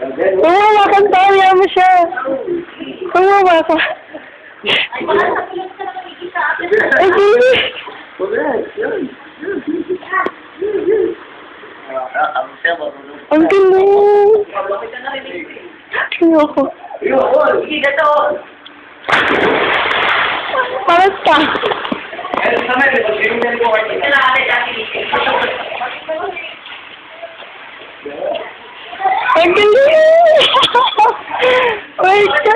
Tumawa ka, tawa mo siya. Tumawa ka. Ay, hindi. Ang galing. Tingnan ko. Parang ka. Ang galing! Wait ka!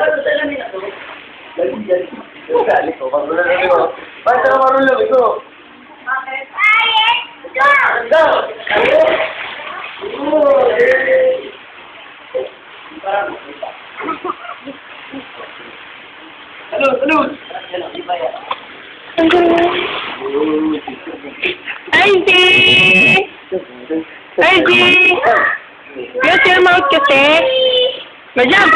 Ang galing! Ay, G! Ay, G! Yes, your mouth kasi. Majam!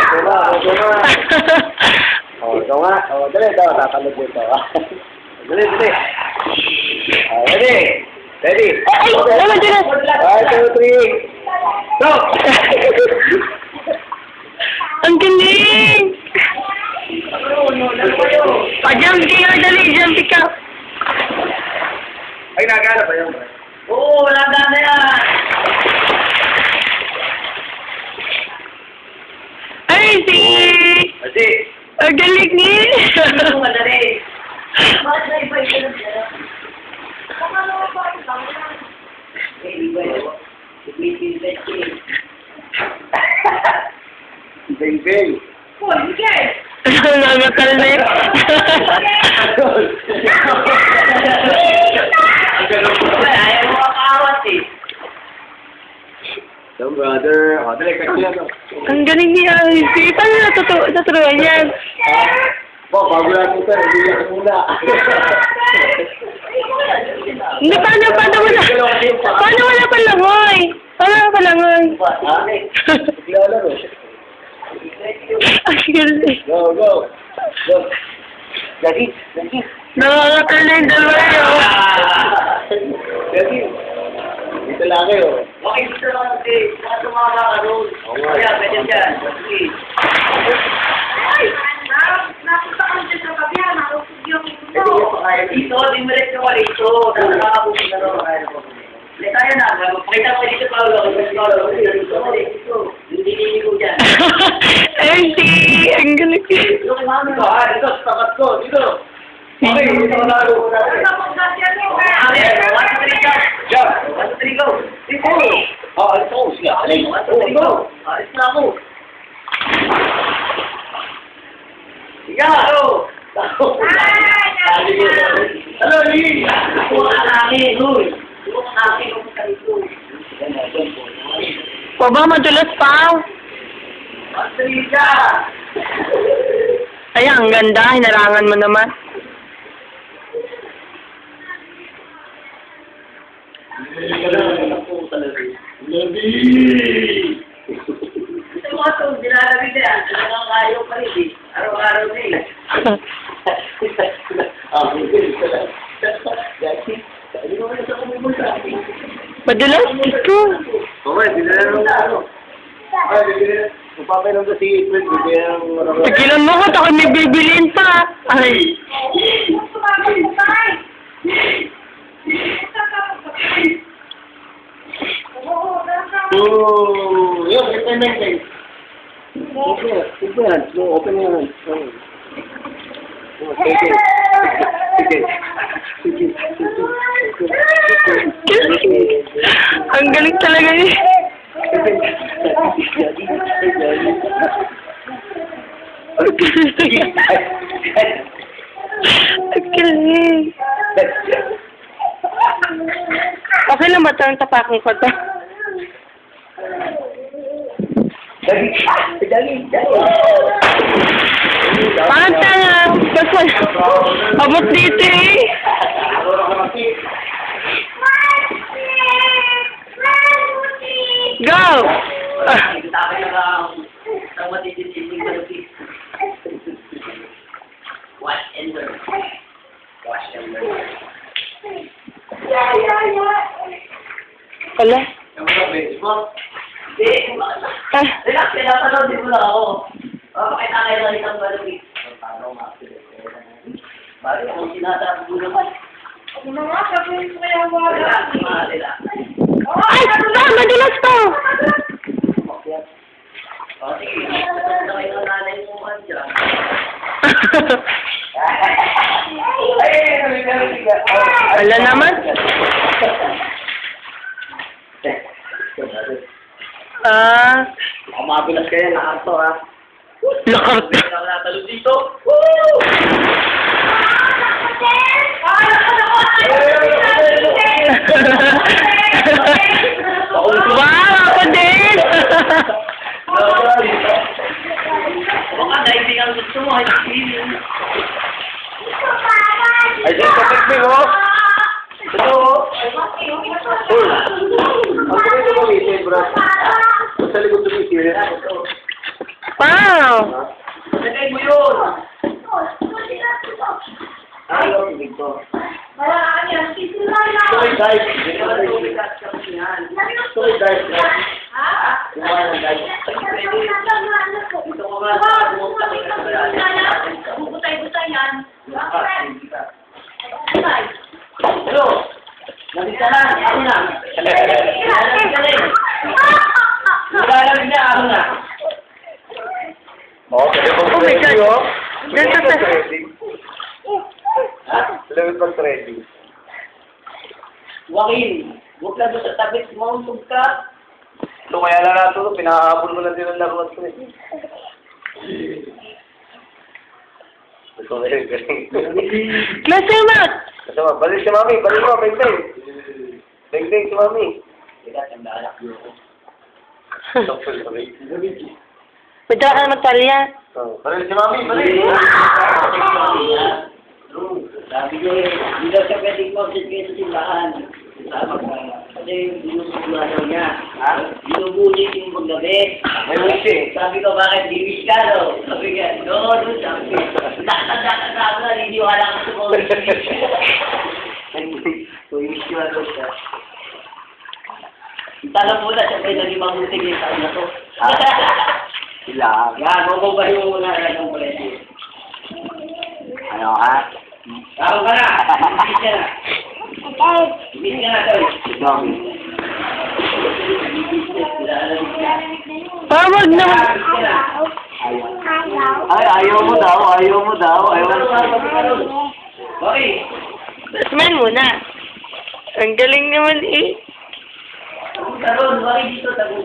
Ito nga. Dali, ito. Tatalog mo ito. Dali. Ready? Ready? Ay! Ay, Majam! 1, 2, 3. Go! Ang galing! Jump ka, dali! Jump ka! Ay, nagana ba yun? Oo, wala na yan. Ay, si! Kasi, Ang galing ni! Ito madali. Bakit na iba ito lang siya? Iba yun. Beng-beng. Oh, sige! Nangatal na yun. Ayaw mo makakawat eh. So, brother. Dali, kasi lang. Ang galing ni Ivy. Paano natuturuan yan? Bago natin ito. Hindi lang muna. Hindi, paano wala pa langoy? Paano wala pa langoy? Lalaro. Ang galing. Go. Daddy. Nangangatal na yung dalawa yun. Daddy. Dito lang kayo. Okay, dito lang kasi. Baka tumama ka doon. Kaya, ganyan dyan. Ay! Napunta ka dyan sa kabihan. Nakapag yung ito. Dito, dimiret ka dito. Tapos nakakapunta na doon. Tayo na. Magpakita ko dito, Paolo. Dito. Hindi ko dyan. Hindi. Ang galing. Dito kay mami ko. Ito, tapat ko. Dito. Okay, dito ko laro. Jump. Alis ako. Sige, alis. Go. Alis na ako. Sige, laro. Hello, Lee. Kuha ka namin, Uy. Kuha ka namin. Kuha ka namin. Baba, madulas pa. Patrika! Ay, ang ganda. Hinarangan mo naman. Ito mga ito, dinalabi na yan. Talagang ayaw pa rin eh. Araw-araw na eh. Madulas? Ito. Okay, binila lang. Ay, binila. Magpapainom ko si Fred. Bibigyan ng... Tigilan mo ko. Ako may bibilin pa. Ay. Oh, yun, ito yung maintain. Open your hands. Ang galing talaga niya. Ang galing. Okay lang ba ito? Ang tapakan ko ito. Parang tanga. Basta, abot dito eh. Go! Watch and learn. Watch and learn. Wala. Baseball? Hindi. Relax, pinapanood din mo lang ako. Pakita kayo ng isang balabik. Bari, kung sinasabi mo naman. Relax, relax. Ay! Ah, madulas to! O, sige. Ito kayo ng nanay mo man dyan. Wala naman. Ah, Baka mabilas kayo, nakarto ha. lakart. Hindi na natalo dito. Woo! Wow, ako din! Baka dahil ang gusto mo, ay feeling. Ay, dyan, kapit mo, oh. Ito, oh. Uy. Ang kapit mo gamitin, bro. Sa likod tumitin. Wow! Lagay mo yun. Ay, ang big to. Sorry, guys. Hindi naman tubig at kapusingan. Sorry, guys. Kumain ng guys. Ito ko nga sa buong takit na Hello. Nandito na. Ako na. Nandito na rin. Nilalamig na ako na. Oh, pwede pang Oh my God. trading, oh. Dito Pwede sa- pang trading. Pwede pang trading. Joaquin, huwag ka doon sa tabi. Mauntog ka. So, kaya lang nato, pinakahabol mo na din ang laruan ko eh. Ito na yun, galing. Master Matt! Kasama, balik si Mami, balik mo, beng-beng. Beng-beng si Mami. Teka, tandaan ako. Doktor, sabi. Medyo ka naman talya. Oh, balik si Mami, balik. Sabi niya, hindi daw siya pwedeng mag-sit kayo sa simbahan. Kasi binubula daw niya. Binubulit yung paggabi. May wisi. Sabi ko, bakit bibis ka daw? Sabi niya, no, sabi ko. Nakatanda na, niniwala ko sa mga bibis. Bibis ko daw siya. Tanong muna, siyempre naging mabuting yung taon na to. Sila. Yan, mabubahin mo muna ng presyo. Ano ha? Tawag ka na! Bibis ka na! Bibis ka na, Toy! Mami. Tawag naman. Bibis ka na! Ay, ayaw mo daw, ayaw mo daw, ayaw mo daw. Okay! Smile muna. Ang galing naman eh. Taron, bakit dito? Taron.